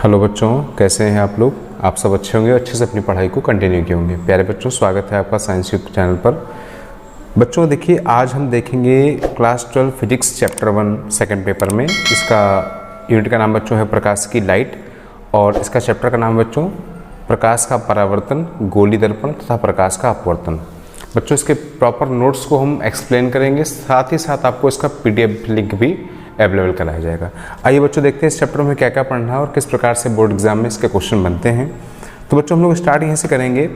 Hello बच्चों, कैसे हैं आप लोग। आप सब अच्छे होंगे, अच्छे से अपनी पढ़ाई को कंटिन्यू किए होंगे। प्यारे बच्चों, स्वागत है आपका साइंस यूट्यूब चैनल पर। बच्चों देखिए, आज हम देखेंगे class 12 physics chapter 1 second paper में। इसका यूनिट का नाम बच्चों है प्रकाश की लाइट, और इसका चैप्टर का नाम बच्चों प्रकाश का परावर्तन, गोली दर्पण तथा प्रकाश का अपवर्तन। बच्चों इसके प्रॉपर नोट्स को हम एक्सप्लेन करेंगे, साथ ही साथ आपको इसका PDF लिंक भी अवेलेबल कराया जाएगा। आइए बच्चों देखते हैं इस चैप्टर में क्या क्या पढ़ना है और किस प्रकार से बोर्ड एग्जाम में इसके क्वेश्चन बनते हैं। तो बच्चों हम लोग स्टार्ट यहीं से करेंगे।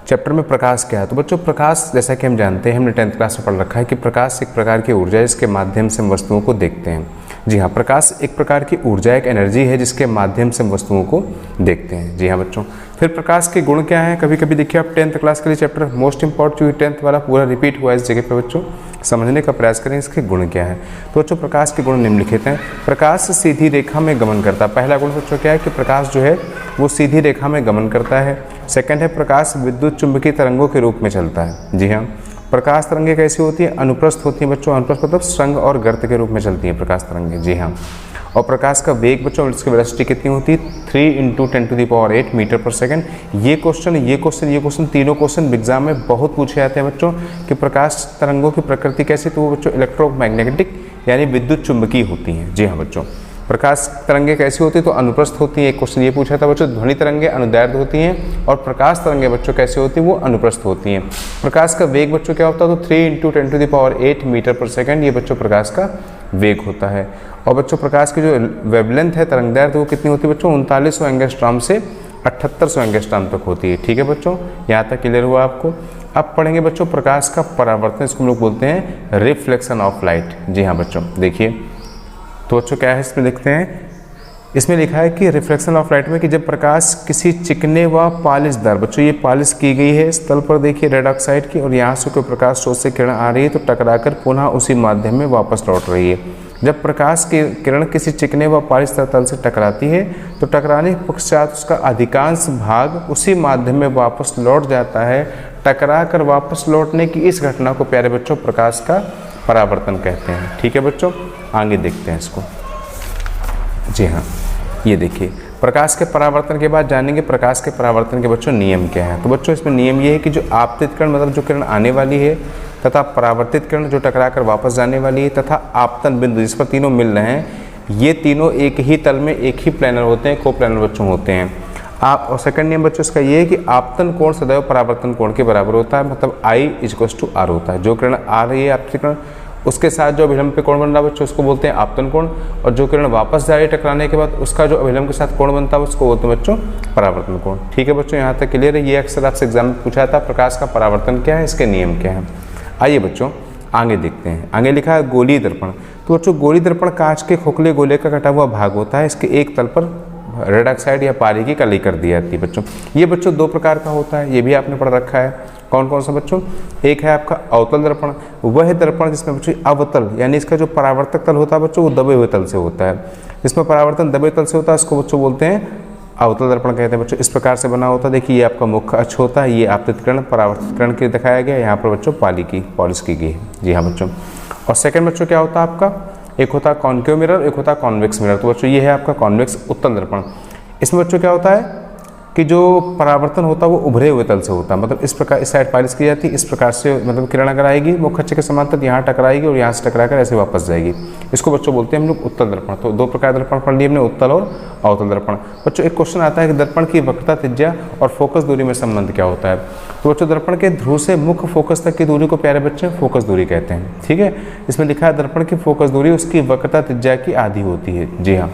चैप्टर में प्रकाश क्या है। तो बच्चों प्रकाश, जैसा कि हम जानते हैं, हमने 10th क्लास में पढ़ रखा है कि प्रकाश एक प्रकार की ऊर्जा है जिसके माध्यम से हम वस्तुओं को देखते हैं। जी हाँ, प्रकाश एक प्रकार की ऊर्जा, एक एनर्जी है जिसके माध्यम से हम वस्तुओं को देखते हैं। जी हाँ बच्चों, फिर प्रकाश के गुण क्या हैं। कभी कभी देखिए आप 10th क्लास के लिए चैप्टर मोस्ट इंपॉर्टेंट, जो 10th वाला पूरा रिपीट हुआ है इस जगह पे, बच्चों समझने का प्रयास करें इसके गुण क्या है। तो बच्चों प्रकाश के गुण निम्नलिखित हैं। प्रकाश सीधी रेखा में गमन करता है। पहला गुण बच्चों क्या है कि प्रकाश जो है वो सीधी रेखा में गमन करता है। सेकंड है प्रकाश विद्युत चुंबकीय तरंगों के रूप में चलता है। जी हाँ, प्रकाश तरंगें कैसी होती है, अनुप्रस्थ होती हैं बच्चों। अनुप्रस्थ मतलब श्रृंग और गर्त के रूप में चलती हैं प्रकाश तरंगें। जी हाँ, और प्रकाश का वेग बच्चों, इसकी वेलोसिटी कितनी होती है, 3 × 10⁸ मीटर पर सेकंड। ये क्वेश्चन तीनों क्वेश्चन एग्जाम में बहुत पूछे जाते हैं बच्चों कि प्रकाश तरंगों की प्रकृति कैसी। तो वो बच्चों इलेक्ट्रोमैग्नेटिक यानी विद्युत चुंबकीय होती हैं। जी हाँ बच्चों, प्रकाश तरंगे कैसी होती है, तो अनुप्रस्थ होती हैं। एक क्वेश्चन ये पूछा था बच्चों। ध्वनि तरंगे अनुदैर्ध्य होती हैं, और प्रकाश तरंगे बच्चों कैसी होती हैं, वो अनुप्रस्थ होती हैं। प्रकाश का वेग बच्चों क्या होता है, तो 3 × 10⁸ मीटर पर सेकंड, ये बच्चों प्रकाश का वेग होता है। और बच्चों प्रकाश की जो वेवलेंथ है, तरंगदैर्ध्य, वो कितनी होती है बच्चों, 3900 एंगस्ट्रॉम से 7800 एंगस्ट्रॉम तक होती है। ठीक है बच्चों, यहाँ तक क्लियर हुआ आपको। अब पढ़ेंगे बच्चों प्रकाश का परावर्तन, इसको हम लोग बोलते हैं रिफ्लेक्शन ऑफ लाइट। जी हाँ बच्चों, देखिए तो बच्चों क्या है इसमें लिखते हैं। इसमें लिखा है कि रिफ्लेक्शन ऑफ लाइट में कि जब प्रकाश किसी चिकने व पालिशदार, बच्चों ये पालिश की गई है इस तल पर देखिए रेड ऑक्साइड की, और यहाँ से कोई प्रकाश स्रोत से किरण आ रही है तो टकराकर पुनः उसी माध्यम में वापस लौट रही है। जब प्रकाश की किरण किसी चिकने व पालिशदार तल से टकराती है तो टकराने के पश्चात उसका अधिकांश भाग उसी माध्यम में वापस लौट जाता है। टकरा कर वापस लौटने की इस घटना को प्यारे बच्चों प्रकाश का परावर्तन कहते हैं। ठीक है बच्चों, आगे देखते हैं इसको। जी हाँ, ये देखिए प्रकाश के परावर्तन के बाद जानेंगे प्रकाश के परावर्तन के बच्चों नियम क्या है। तो बच्चों इसमें नियम ये है कि जो आपतित किरण मतलब जो किरण आने वाली है, तथा परावर्तित किरण जो टकरा कर वापस जाने वाली है, तथा आपतन बिंदु जिस पर तीनों मिल रहे हैं, ये तीनों एक ही तल में एक ही प्लेनर होते हैं, को प्लेनर बच्चों होते हैं। आप और सेकंड नियम बच्चों इसका ये है कि आपतन कोण सदैव परावर्तन कोण के बराबर होता है, मतलब I = R होता है। जो किरण आ रही है आपतित किरण, उसके साथ जो अभिलंब पे कोण बन रहा है बच्चों उसको बोलते हैं आपतन कोण, और जो किरण वापस जा रही है टकराने के बाद उसका जो अभिलंब के साथ कोण बनता है उसको बोलते हैं बच्चों परावर्तन कोण। ठीक है बच्चों, यहाँ तक क्लियर है। ये अक्सर आपसे एग्जाम में पूछा था प्रकाश का परावर्तन क्या है, इसके नियम क्या है। आइए बच्चों आगे देखते हैं। आगे लिखा है गोलीय दर्पण। तो बच्चों गोलीय दर्पण कांच के खोखले गोले का कटा हुआ भाग होता है। इसके एक तल पर रेड ऑक्साइड या पानी की कली कर दी जाती है बच्चों। ये बच्चों 2 प्रकार का होता है, ये भी आपने पढ़ रखा है। कौन कौन सा बच्चों, एक है आपका अवतल दर्पण, वह दर्पण जिसमें बच्चों अवतल यानी इसका जो परावर्तक तल होता है बच्चों वो दबे हुए तल से होता है। जिसमें परावर्तन दबे तल से होता है उसको बच्चों बोलते हैं अवतल दर्पण कहते हैं बच्चों। इस प्रकार से बना होता है। देखिए ये आपका मुख्य अक्ष होता है, ये आपतित किरण परावर्तित किरण के दिखाया गया, यहाँ पर बच्चों पॉलिश की गई है। जी हाँ बच्चों, और सेकंड बच्चों क्या होता है आपका, एक होता है कॉन्केव मिरर, एक होता है कॉन्वेक्स मिरर। तो बच्चों ये है आपका कॉन्वेक्स उत्तल दर्पण। इसमें बच्चों क्या होता है कि जो परावर्तन होता है वो उभरे हुए तल से होता है, मतलब इस प्रकार इस साइड पालिश की जाती है, इस प्रकार से मतलब किरण अगर आएगी मुख्य अक्ष के समांतर यहाँ टकराएगी और यहाँ से टकराकर ऐसे वापस जाएगी। इसको बच्चों बोलते हैं हम लोग उत्तल दर्पण। तो 2 प्रकार दर्पण पढ़ लिए हमने, उत्तल और अवतल दर्पण। बच्चों एक क्वेश्चन आता है कि दर्पण की वक्रता, त्रिज्या और फोकस दूरी में संबंध क्या होता है। तो बच्चों दर्पण के ध्रुव से मुख्य फोकस तक की दूरी को प्यारे बच्चे फोकस दूरी कहते हैं। ठीक है, इसमें लिखा है दर्पण की फोकस दूरी उसकी वक्रता त्रिज्या की आधी होती है। जी हाँ,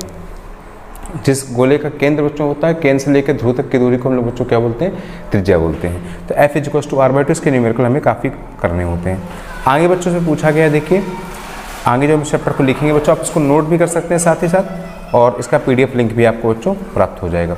जिस गोले का केंद्र बच्चों होता है, केंद्र से लेकर ध्रुव तक की दूरी को हम लोग बच्चों क्या बोलते हैं, त्रिज्या बोलते हैं। तो F = R/2 इसके न्यूमेरिकल हमें काफ़ी करने होते हैं। आगे बच्चों से पूछा गया, देखिए आगे जो हम चैप्टर को लिखेंगे बच्चों आप इसको नोट भी कर सकते हैं साथ ही साथ, और इसका PDF लिंक भी आपको बच्चों प्राप्त हो जाएगा।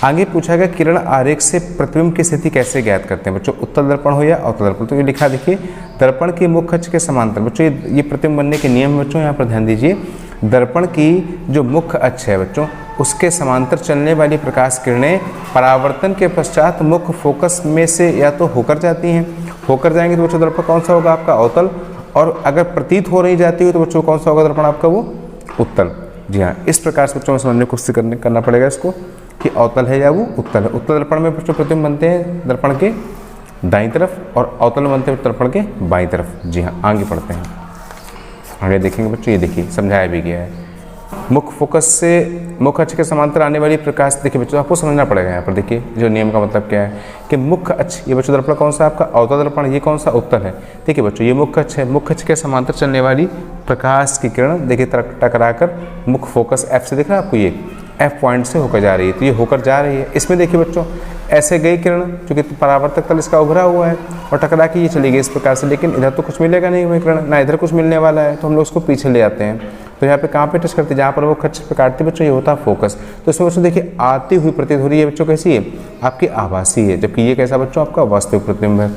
आगे पूछा गया किरण आरेख से प्रतिबिंब की स्थिति कैसे ज्ञात करते हैं बच्चों, उत्तल दर्पण हो या अवतल दर्पण। तो ये लिखा देखिए दर्पण के मुख्य अक्ष के समांतर। बच्चों ये प्रतिबिंब बनने के नियम बच्चों यहाँ पर ध्यान दीजिए। दर्पण की जो मुख्य अक्ष है बच्चों उसके समांतर चलने वाली प्रकाश किरणें परावर्तन के पश्चात मुख्य फोकस में से या तो होकर जाती हैं, होकर जाएंगे तो बच्चों दर्पण कौन सा होगा आपका अवतल, और अगर प्रतीत हो नहीं जाती हो तो बच्चों कौन सा होगा दर्पण आपका वो उत्तल। जी हाँ, इस प्रकार से बच्चों में समझने की कोशिश करना पड़ेगा इसको कि अवतल है या वो उत्तल है। उत्तल दर्पण में बच्चों प्रतिबिंब बनते हैं दर्पण के दाईं तरफ और अवतल में बनते हैं दर्पण के बाईं तरफ। जी हाँ, आगे पढ़ते हैं, आगे देखेंगे बच्चों। ये देखिए समझाया भी गया है। मुख्य फोकस से मुख्य अक्ष के समांतर आने वाली प्रकाश, देखिए बच्चों आपको समझना पड़ेगा यहाँ पर। देखिए जो नियम का मतलब क्या है कि मुख्य अक्ष, ये बच्चों दर्पण कौन सा आपका अवतल दर्पण, ये कौन सा उत्तल है। देखिए बच्चों ये मुख्य अक्ष है, मुख्य अक्ष के समांतर चलने वाली प्रकाश की किरण देखिए टकरा कर मुख्य फोकस एफ से, दिख रहा है आपको, ये एफ पॉइंट से होकर जा रही है। तो ये होकर जा रही है। इसमें देखिए बच्चों ऐसे गई किरण, चूंकि परावर्तक तल इसका उभरा हुआ है और टकरा के ये चली गई इस प्रकार से, लेकिन इधर तो कुछ मिलेगा नहीं हमें किरण, ना इधर कुछ मिलने वाला है, तो हम लोग उसको पीछे ले आते हैं। तो यहाँ पे कहाँ पे टच करते हैं, जहाँ पर वो खच्च पे काटते बच्चों, ये होता है फोकस। तो इसमें बच्चों देखिए आती हुई प्रतीत हो रही है बच्चों, कैसी है आपकी आभासी है, जबकि ये कैसा बच्चों आपका वास्तविक प्रतिबिंब है।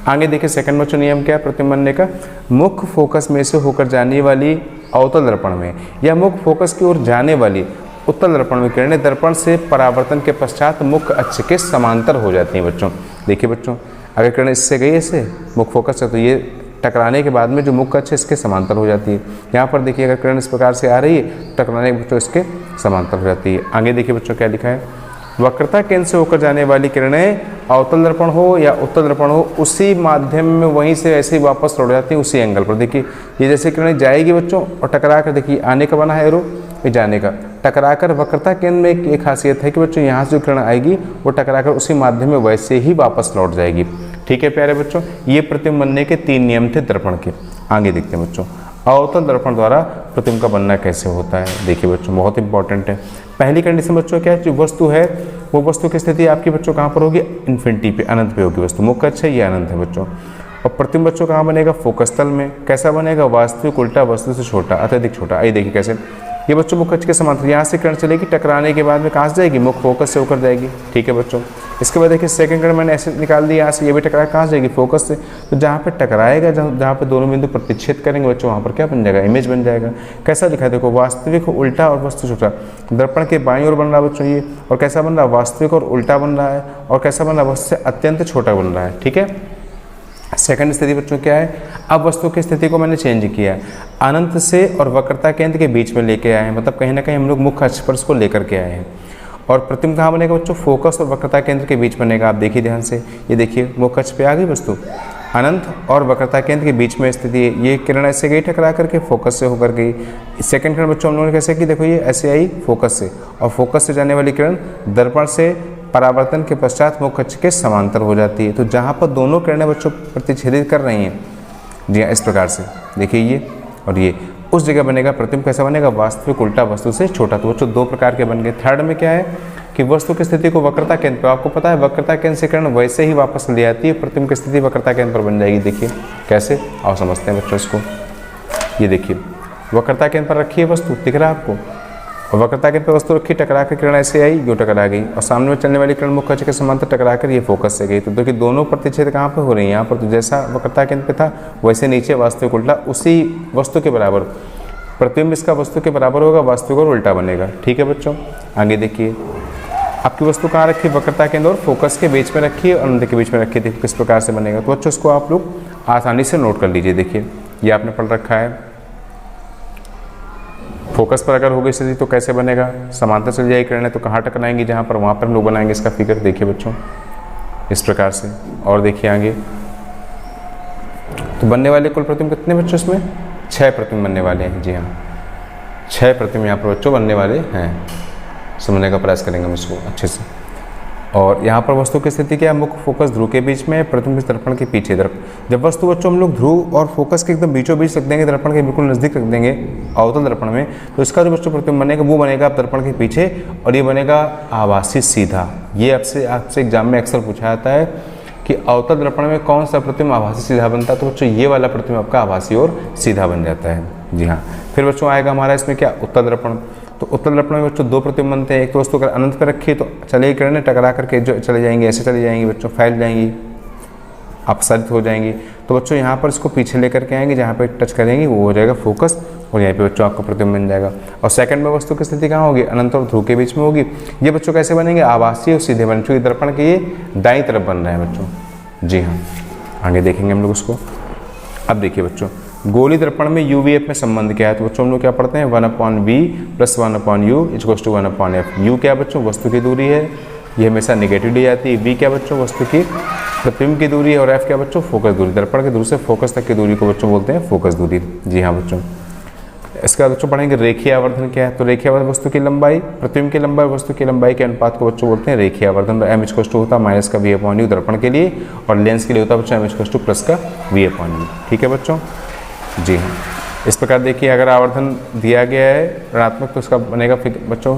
आगे देखिए सेकंड बच्चों नियम क्या है प्रतिबिंब बनने का, मुख्य फोकस में से होकर जाने वाली अवतल दर्पण में या मुख्य फोकस की ओर जाने वाली उत्तल दर्पण में किरणें दर्पण से परावर्तन के पश्चात मुख्य अक्ष के समांतर हो जाती हैं बच्चों। देखिए बच्चों अगर किरण इससे गई ऐसे मुख्य फोकस से, तो ये टकराने के बाद में जो मुख्य अक्ष इसके समांतर हो जाती है। यहाँ पर देखिए अगर किरण इस प्रकार से आ रही है, टकराने के बच्चों इसके समांतर हो जाती है। आगे देखिए बच्चों क्या लिखा है, वक्रता केंद्र से होकर जाने वाली किरणें अवतल दर्पण हो या उत्तल दर्पण हो, उसी माध्यम में वहीं से ऐसे ही वापस लौट जाती है उसी एंगल पर। देखिए ये जैसे किरणें जाएगी बच्चों और टकरा कर, देखिए आने का बना है एरो, ये जाने का, टकराकर वक्रता केंद्र में एक खासियत है कि बच्चों यहाँ से जो किरण आएगी वो टकराकर उसी माध्यम में वैसे ही वापस लौट जाएगी। ठीक है प्यारे बच्चों, ये प्रतिबिंब बनने के 3 नियम थे दर्पण के। आगे देखते हैं बच्चों अवतल दर्पण द्वारा प्रतिबिंब का बनना कैसे होता है। देखिए बच्चों बहुत इंपॉर्टेंट है। पहली कंडीशन बच्चों क्या है, जो वस्तु है वो वस्तु की स्थिति आपकी बच्चों कहाँ पर होगी, इन्फिनिटी पे, अनंत पे होगी वस्तु। मुख्य अक्ष है ये अनंत है बच्चों। और प्रतिबिंब बच्चों कहाँ बनेगा, फोकस तल में। कैसा बनेगा, वास्तविक उल्टा वस्तु से छोटा, अत्यधिक छोटा। आइए देखिए कैसे, ये बच्चों मुख्य अक्ष के समांतर, यहाँ से किरण चलेगी, टकराने के बाद में कहाँ से जाएगी, मुख्य फोकस से होकर जाएगी। ठीक है बच्चों। इसके बाद देखिए सेकंड किरण मैंने ऐसे निकाल दी, यहाँ से ये भी टकरा कहाँ से जाएगी, फोकस से। तो जहाँ पे टकराएगा, जहाँ पे दोनों बिंदु प्रतिच्छेद करेंगे बच्चों, वहाँ पर क्या बन जाएगा, इमेज बन जाएगा। कैसा लिखा है देखो, वास्तविक उल्टा और वस्तु छोटा। दर्पण के बाईं ओर बन रहा है बच्चों ये, और कैसा बन रहा है, वास्तविक और उल्टा बन रहा है, और कैसा बन रहा है, वस्तु से अत्यंत छोटा बन रहा है। ठीक है। सेकंड स्थिति बच्चों क्या है, अब वस्तु की स्थिति को मैंने चेंज किया है, अनंत से और वक्रता केंद्र के बीच में लेके आए हैं, मतलब कहीं ना कहीं हम लोग मुख्य अक्ष पर इसको लेकर के आए हैं। और प्रतिबिंब कहाँ बनेगा बच्चों, फोकस और वक्रता केंद्र के बीच बनेगा। आप देखिए ध्यान से, ये देखिए मुख्य अक्ष पे आ गई वस्तु, अनंत और वक्रता केंद्र के बीच में स्थिति है। ये किरण ऐसे गई टकरा करके, फोकस से होकर गई। सेकंड किरण बच्चों हम लोगों ने कैसे की, देखो ये ऐसे आई फोकस से, और फोकस से जाने वाली किरण दर्पण से परावर्तन के पश्चात मुख्य अक्ष के समांतर हो जाती है। तो जहाँ पर दोनों किरणें बच्चों प्रतिच्छेदित कर रही हैं, जी हाँ इस प्रकार से देखिए ये और ये, उस जगह बनेगा प्रतिबिंब। कैसा बनेगा, वास्तविक उल्टा वस्तु से छोटा। तो बच्चों 2 प्रकार के बन गए। थर्ड में क्या है कि वस्तु की स्थिति को वक्रता केंद्र पर, आपको पता है वक्रता केंद्र से किरण वैसे ही वापस ले आती है, प्रतिबिंब की स्थिति वक्रता केंद्र पर बन जाएगी। देखिए कैसे, आओ समझते हैं बच्चों इसको। ये देखिए वक्रता केंद्र पर रखी है वस्तु, दिख रहा है आपको, और वक्रता केंद्र पर वस्तु रखी, टकरा कर किरण ऐसे आई, यो टकरा गई, और सामने में चलने वाली किरण मुख्य अक्ष के समांतर टकरा कर ये फोकस से गई। तो देखिए दोनों प्रतिच्छेद कहाँ पे हो रही है, यहाँ पर। तो जैसा वक्रता केंद्र पे था वैसे नीचे वास्तविक उल्टा उसी वस्तु के बराबर, प्रतिबिंब इसका वस्तु के बराबर होगा, वास्तविक और उल्टा बनेगा। ठीक है बच्चों। आगे देखिए आपकी वस्तु कहाँ रखी, वक्रता केंद्र और फोकस के बीच में रखी है, और अनंत के बीच में रखी है। देखिए किस प्रकार से बनेगा। तो बच्चों इसको आप लोग आसानी से नोट कर लीजिए। देखिए ये आपने पढ़ रखा है, फोकस पर अगर होगी स्थिति तो कैसे बनेगा, समांतर चल जाएगी किरणें तो कहाँ टकराएंगी, जहाँ पर, वहाँ पर हम लोग बनाएंगे इसका फिगर। देखिए बच्चों इस प्रकार से। और देखिए आगे, तो बनने वाले कुल प्रतिबिंब कितने बच्चों, इसमें 6 प्रतिबिंब बनने वाले हैं। जी हाँ 6 प्रतिबिंब यहाँ पर बच्चों बनने वाले हैं। समझने का प्रयास करेंगे हम इसको अच्छे से। और यहाँ पर वस्तु की स्थिति क्या है, मुख्य फोकस ध्रुव के बीच में, प्रतिबिंब दर्पण के पीछे। जब वस्तु बच्चों हम लोग ध्रुव और फोकस के एकदम बीचों बीच रख देंगे, दर्पण के बिल्कुल नज़दीक रख देंगे अवतल दर्पण में, तो इसका जो बच्चों प्रतिबिंब बनेगा वो बनेगा दर्पण के पीछे, और ये बनेगा आभासी सीधा। ये आपसे एग्जाम में अक्सर पूछा जाता है कि अवतल दर्पण में कौन सा प्रतिबिंब आभासी सीधा बनता है, तो बच्चों ये वाला प्रतिबिंब आपका आभासी और सीधा बन जाता है। जी हाँ। फिर बच्चों आएगा हमारा इसमें क्या, उत्तल दर्पण। तो उत्तल दर्पण में बच्चों 2 प्रतिबिंब बनते हैं। एक तो वस्तु अगर अनंत पर रखी है तो चलेगी किरणें टकरा करके जो चले जाएंगी, ऐसे चली जाएंगी बच्चों, फैल जाएंगी, अपसरित हो जाएंगी। तो बच्चों यहाँ पर इसको पीछे लेकर के आएंगे, जहाँ पे टच करेंगे वो हो जाएगा फोकस, और यहाँ पे बच्चों आपका प्रतिबिंब बन जाएगा। और सेकंड में वस्तु की स्थिति कहाँ होगी, अनंत और ध्रुव के बीच में होगी। ये बच्चों कैसे बनेंगे, आभासी और सीधे बन, चूँकि दर्पण के ये दाईं तरफ बन रहे हैं बच्चों। जी हाँ आगे देखेंगे हम लोग उसको। अब देखिए बच्चों, गोली दर्पण में UVF में संबंध क्या है? तो बच्चों हम लोग क्या पढ़ते हैं 1/V + 1/U = 1/F। U क्या बच्चों? वस्तु की दूरी है, ये हमेशा नेगेटिव दी जाती है। V क्या बच्चों? वस्तु की प्रतिबिंब की दूरी है। और F क्या बच्चों? फोकस दूरी। दर्पण की दूरी से फोकस तक की दूरी को बच्चों बोलते हैं फोकस दूरी। जी हाँ बच्चों। इसके बाद बच्चों पढ़ेंगे रेखीय आवर्धन क्या है? तो रेखीय आवर्धन वस्तु की लंबाई, प्रतिबिंब की लंबाई, वस्तु की लंबाई के अनुपात को बच्चों बोलते हैं रेखीय आवर्धन। M = होता है -V/U दर्पण के लिए, और लेंस के लिए होता है बच्चों M = +V/U। ठीक है बच्चों। जी हाँ, इस प्रकार देखिए अगर आवर्धन दिया गया है ऋणात्मक तो उसका बनेगा बच्चों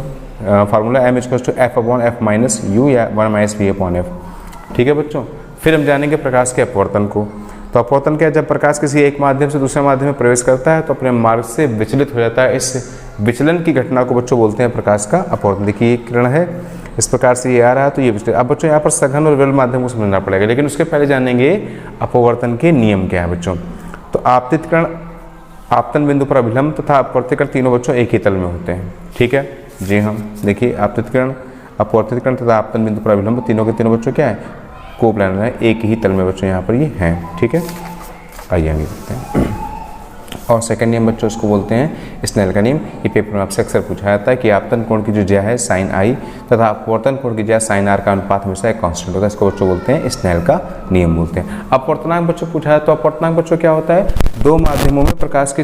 फार्मूला M = F/F - U या 1 -V/F। ठीक है बच्चों। फिर हम जानेंगे प्रकाश के अपवर्तन को। तो अपवर्तन क्या है? जब प्रकाश किसी एक माध्यम से दूसरे माध्यम में प्रवेश करता है तो अपने मार्ग से विचलित हो जाता है। इस विचलन की घटना को बच्चों बोलते हैं प्रकाश का अपवर्तन। देखिए ये किरण है, इस प्रकार से ये आ रहा है तो ये विचलित। अब बच्चों यहाँ पर सघन और विरल माध्यम को समझना पड़ेगा, लेकिन उसके पहले जानेंगे अपवर्तन के नियम क्या है बच्चों। तो आपतित किरण आपतन बिंदु पर अभिलंब तथा अपवर्तित किरण तीनों बच्चों एक ही तल में होते हैं। ठीक है। जी हाँ, देखिए आपतित किरण, अपवर्तित किरण तथा आपतन बिंदु पर अभिलंब तीनों के तीनों बच्चों क्या है? कोप्लानर है, एक ही तल में बच्चों यहाँ पर ये हैं। ठीक है, आइए आगे बढ़ते हैं। और सेकंड नियम बच्चों इसको बोलते हैं स्नेल का नियम। ये पेपर में आपसे अक्सर पूछा जाता है कि आपतन कोण की जो ज्या है sin I तथा अपवर्तन कोण की ज्या sin R का अनुपात हमेशा एक कांस्टेंट होता है। इसको बच्चों बोलते हैं स्नेल का नियम बोलते हैं। अपवर्तनांक बच्चों पूछा है तो अपवर्तनांक बच्चों क्या होता है? दो माध्यमों में प्रकाश की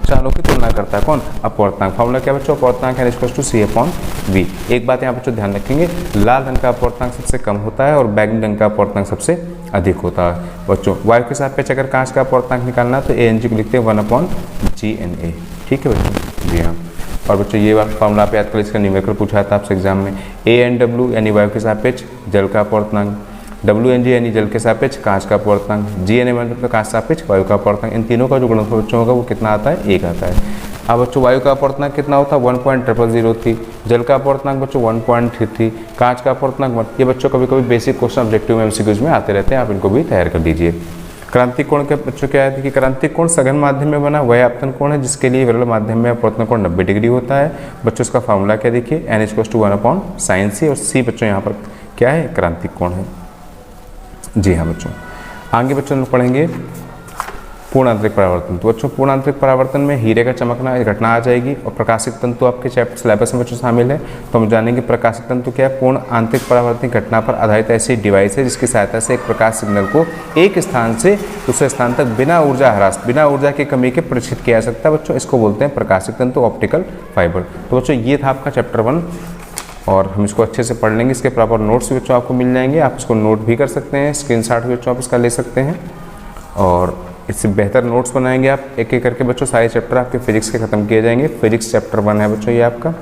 चालों की तुलना करता है। कौन? अपवर्तनांक। फॉर्मूला क्या बच्चों? अपवर्तनांक है = C/V। एक बात यहाँ बच्चों ध्यान रखेंगे, लाल रंग का अपवर्तनांक सबसे कम होता है और बैगनी रंग का अपवर्तनांक सबसे अधिक होता है बच्चों। वायु के सापेक्ष अगर कांच का अपवर्तनांक निकालना तो ANG को लिखते हैं 1/GNA। ठीक है बच्चों। जी हाँ। और बच्चों ये बात फॉर्मूला आप याद कर, इसका न्यूमेरिकल पूछा था आपसे एग्जाम में। ANW यानी वायु के सापेक्ष जल का अपवर्तनांक, WNG यानी जल के सापेक्ष कांच का अपवर्तनांक, GNA मतलब कांच सापेक्ष वायु का अपवर्तनांक। इन तीनों का जो गुणनफल बच्चों होगा वो कितना आता है? 1 आता है। अब बच्चों वायु का अपवर्तनांक कितना होता है? 1.003। जल का अपवर्तनांक बच्चों 1.33। कांच का अपवर्तनांक, ये बच्चों कभी कभी बेसिक क्वेश्चन ऑब्जेक्टिव में MCQs में आते रहते हैं, आप इनको भी तैयार कर लीजिए। क्रांतिक कोण के बच्चों क्या है कि क्रांतिक कोण सघन माध्यम में बना वह आपतन कोण है जिसके लिए विरल माध्यम में अपवर्तन कोण 90 डिग्री होता है। बच्चों इसका फॉर्मूला क्या देखिए, N = 1/sin C, और C बच्चों यहाँ पर क्या है? क्रांतिक कोण है। जी हाँ बच्चों। आगे बच्चों लोग पढ़ेंगे पूर्ण आंतरिक परावर्तन। तो बच्चों पूर्ण आंतरिक परावर्तन में हीरे का चमकना एक घटना आ जाएगी, और प्रकाशित तंतु आपके चैप्टर सिलेबस में बच्चों शामिल है। तो हम जानेंगे प्रकाशित तंतु क्या है। पूर्ण आंतरिक परावर्तन घटना पर आधारित ऐसी डिवाइस है जिसकी सहायता से एक प्रकाश सिग्नल को एक स्थान से दूसरे स्थान तक बिना ऊर्जा ह्रास, बिना ऊर्जा की कमी के प्रेषित किया जा सकता है बच्चों। इसको बोलते हैं प्रकाशित तंतु, ऑप्टिकल फाइबर। तो बच्चों ये था आपका चैप्टर 1, और हम इसको अच्छे से पढ़ लेंगे। इसके प्रॉपर नोट्स भी बच्चों आपको मिल जाएंगे, आप इसको नोट भी कर सकते हैं, स्क्रीनशॉट भी बच्चों आप इसका ले सकते हैं, और इससे बेहतर नोट्स बनाएंगे आप एक एक करके बच्चों। सारे चैप्टर आपके फिजिक्स के खत्म किए जाएंगे। फिजिक्स चैप्टर 1 है बच्चों ये आपका।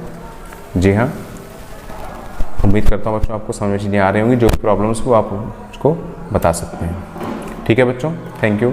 जी हाँ, उम्मीद करता हूँ बच्चों आपको समझ नहीं आ रही होंगी, जो भी प्रॉब्लम्स वो आप उसको बता सकते हैं। ठीक है बच्चों, थैंक यू।